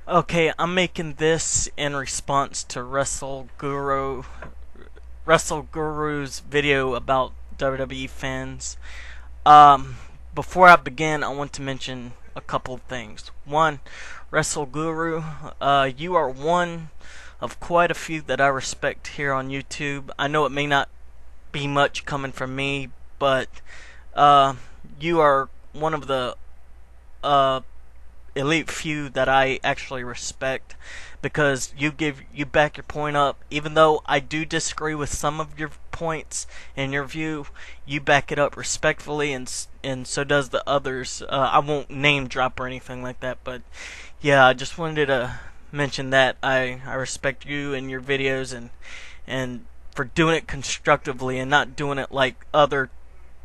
Okay, I'm making this in response to WrestleGuru's video about WWE fans. Um, Before I begin, I want to mention a couple of things. One, WrestleGuru, you are one of quite a few that I respect here on YouTube. I know it may not be much coming from me, but uh, you are one of the uh, elite few that I actually respect because you back your point up. Even though I do disagree with some of your points and your view, you back it up respectfully, and so does the others. I won't name drop or anything like that, but yeah, I just wanted to mention that I respect you and your videos, and for doing it constructively and not doing it like other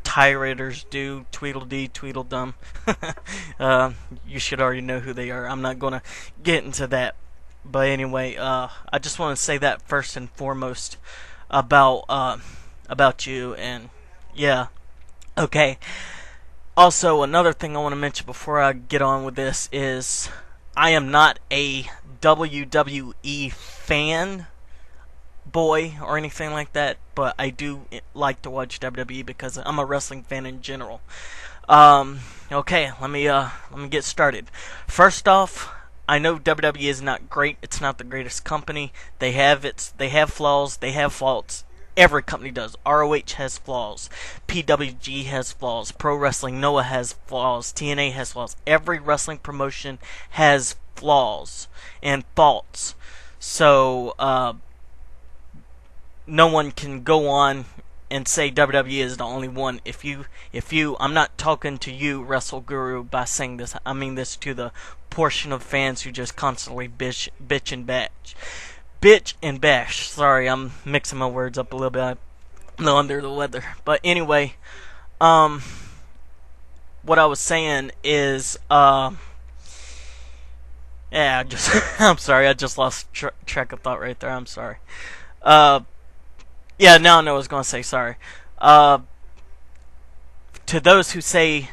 tirators do, Tweedledee, Tweedledum. You should already know who they are. I'm not gonna get into that. But anyway, I just want to say that first and foremost about you, and yeah. Okay. Also, another thing I want to mention before I get on with this is I am not a WWE fan boy or anything like that, but I do like to watch WWE because I'm a wrestling fan in general. Okay, let me get started. First off, I know WWE is not great. It's not the greatest company. They have flaws. They have faults. Every company does. ROH has flaws. PWG has flaws. Pro Wrestling Noah has flaws. TNA has flaws. Every wrestling promotion has flaws and faults. So, no one can go on and say WWE is the only one. If you, I'm not talking to you, WrestleGuru, by saying this. I mean this to the portion of fans who just constantly bitch and bash. Sorry, I'm mixing my words up a little bit. I'm a little under the weather. But anyway, what I was saying is, yeah, I'm sorry, I just lost track of thought right there. I'm sorry. Yeah, now I know what I was going to say, sorry. To those who say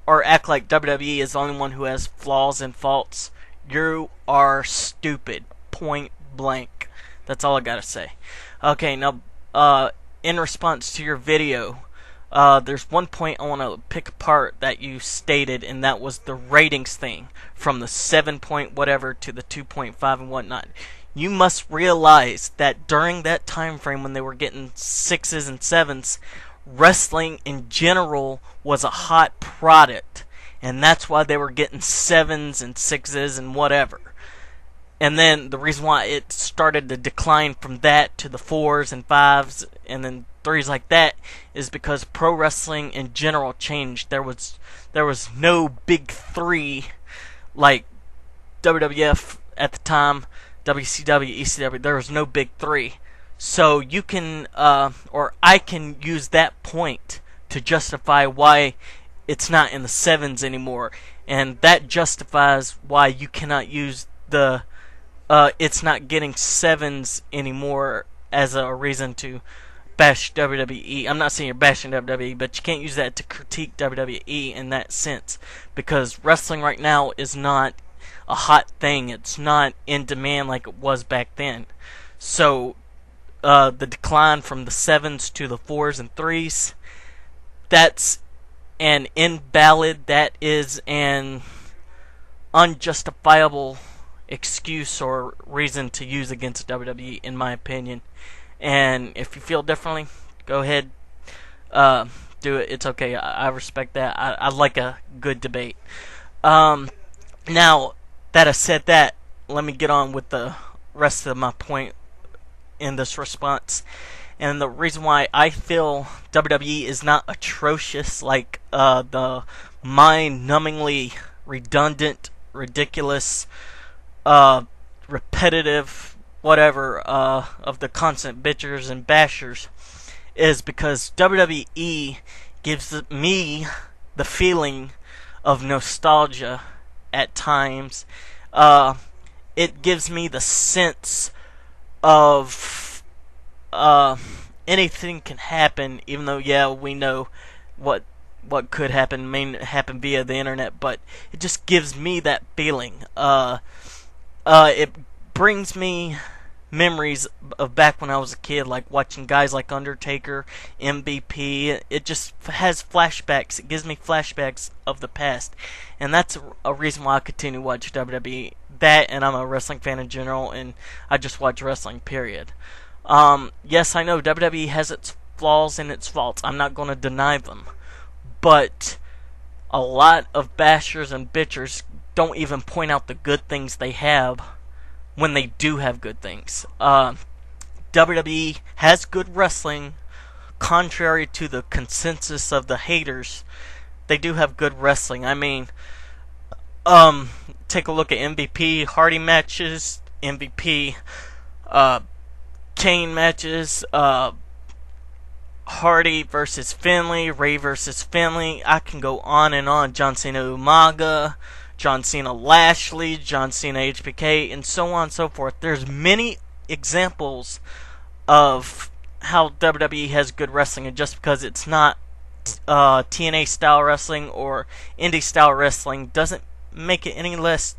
or act like WWE is the only one who has flaws and faults, you are stupid. Point blank. That's all I gotta say. Okay, now, in response to your video, there's one point I want to pick apart that you stated, and that was the ratings thing. From the 7 point whatever to the 2.5 and whatnot. You must realize that during that time frame when they were getting 6s and 7s, wrestling in general was a hot product, and that's why they were getting 7s and 6s and whatever. And then the reason why it started to decline from that to the 4s and 5s and then 3s like that is because pro wrestling in general changed. There was no big 3 like WWF at the time, WCW, ECW. There was no big 3. So you can, or I can use that point to justify why it's not in the 7s anymore. And that justifies why you cannot use the, it's not getting 7s anymore as a reason to bash WWE. I'm not saying you're bashing WWE, but you can't use that to critique WWE in that sense. Because wrestling right now is not a hot thing. It's not in demand like it was back then. So, the decline from the 7s to the 4s and 3s, that's an invalid, that is an unjustifiable excuse or reason to use against WWE, in my opinion. And if you feel differently, go ahead, do it. It's okay. I respect that. I like a good debate. Now that I said that, let me get on with the rest of my point in this response. And the reason why I feel WWE is not atrocious like the mind-numbingly redundant, ridiculous, repetitive, whatever, of the constant bitchers and bashers, is because WWE gives me the feeling of nostalgia at times. It gives me the sense of anything can happen, even though, yeah, we know what could happen may happen via the internet, but it just gives me that feeling. it brings me memories of back when I was a kid, like watching guys like Undertaker, MVP. It just has flashbacks. It gives me flashbacks of the past, and that's a reason why I continue to watch WWE. That, and I'm a wrestling fan in general, and I just watch wrestling, period. Yes, I know WWE has its flaws and its faults. I'm not going to deny them. But a lot of bashers and bitchers don't even point out the good things they have when they do have good things. WWE has good wrestling, contrary to the consensus of the haters. They do have good wrestling. I mean, take a look at MVP Hardy matches, MVP Kane matches, Hardy versus Finlay, Ray versus Finlay. I can go on and on. John Cena Umaga, John Cena Lashley, John Cena HBK, and so on and so forth. There's many examples of how WWE has good wrestling, and just because it's not TNA style wrestling or indie style wrestling doesn't make it any less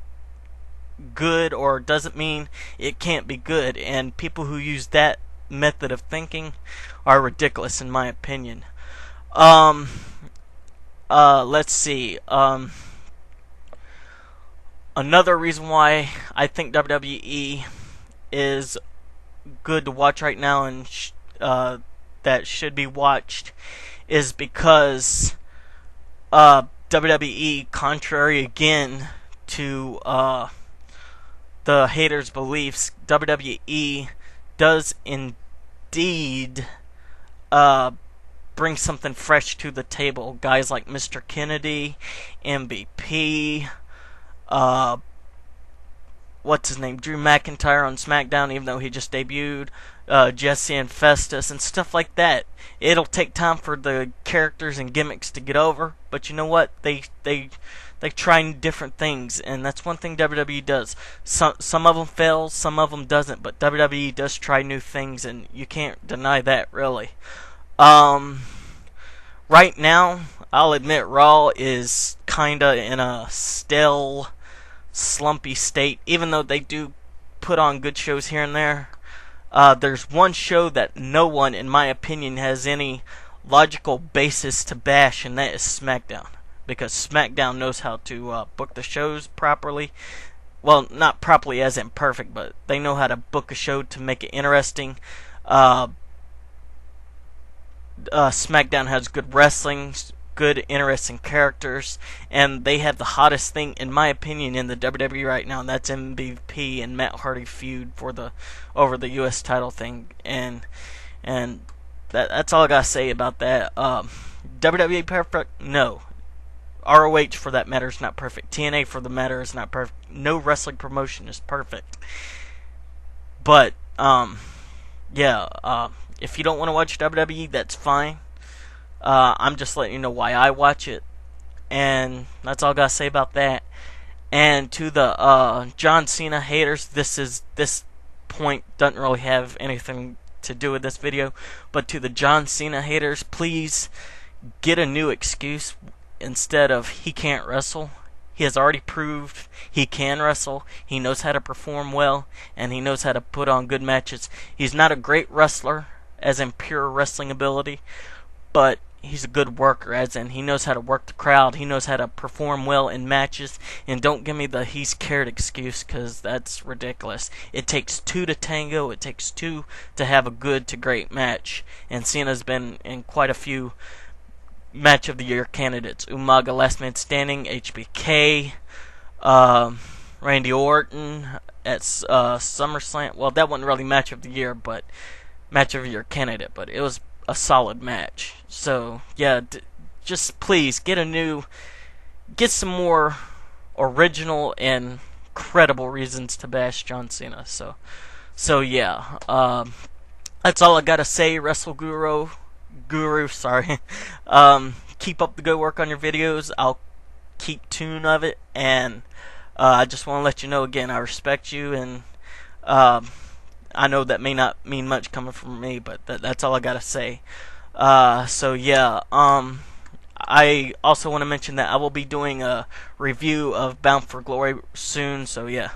good, or doesn't mean it can't be good. And people who use that method of thinking are ridiculous, in my opinion. Let's see. Another reason why I think WWE is good to watch right now, and that should be watched, is because WWE, contrary again to the haters' beliefs, WWE does indeed bring something fresh to the table. Guys like Mr. Kennedy, MVP, what's his name, Drew McIntyre on SmackDown, even though he just debuted, Jesse and Festus and stuff like that. It'll take time for the characters and gimmicks to get over, but you know what? They try different things, and that's one thing WWE does. Some of them fails, some of them doesn't, but WWE does try new things, and you can't deny that, really. Right now, I'll admit Raw is kinda in a stale, slumpy state, even though they do put on good shows here and there. There's one show that no one, in my opinion, has any logical basis to bash, and that is SmackDown. Because SmackDown knows how to book the shows properly. Well, not properly as in perfect, but they know how to book a show to make it interesting. SmackDown has good wrestling, good, interesting characters, and they have the hottest thing, in my opinion, in the WWE right now, and that's MVP and Matt Hardy feud for over the U.S. title thing, and that's all I gotta say about that. WWE perfect? No. ROH, for that matter, is not perfect. TNA, for the matter, is not perfect. No wrestling promotion is perfect. But yeah, if you don't want to watch WWE, that's fine. I'm just letting you know why I watch it, and that's all I gotta say about that. And to the John Cena haters, this point doesn't really have anything to do with this video, but to the John Cena haters, please get a new excuse instead of he can't wrestle. He has already proved he can wrestle. He knows how to perform well, and he knows how to put on good matches. He's not a great wrestler, as in pure wrestling ability, but he's a good worker, as in he knows how to work the crowd. He knows how to perform well in matches. And don't give me the he's cared excuse, because that's ridiculous. It takes two to tango. It takes two to have a good to great match. And Cena's been in quite a few Match of the Year candidates. Umaga, Last Man Standing, HBK, Randy Orton at SummerSlam. Well, that wasn't really Match of the Year, but Match of the Year candidate, but it was a solid match. So yeah, just please get some more original and credible reasons to bash John Cena. So yeah, that's all I gotta say. Guru, sorry. Keep up the good work on your videos. I'll keep tune of it, and I just want to let you know again, I respect you, and I know that may not mean much coming from me, but that's all I gotta say. So yeah, I also want to mention that I will be doing a review of Bound for Glory soon, so yeah.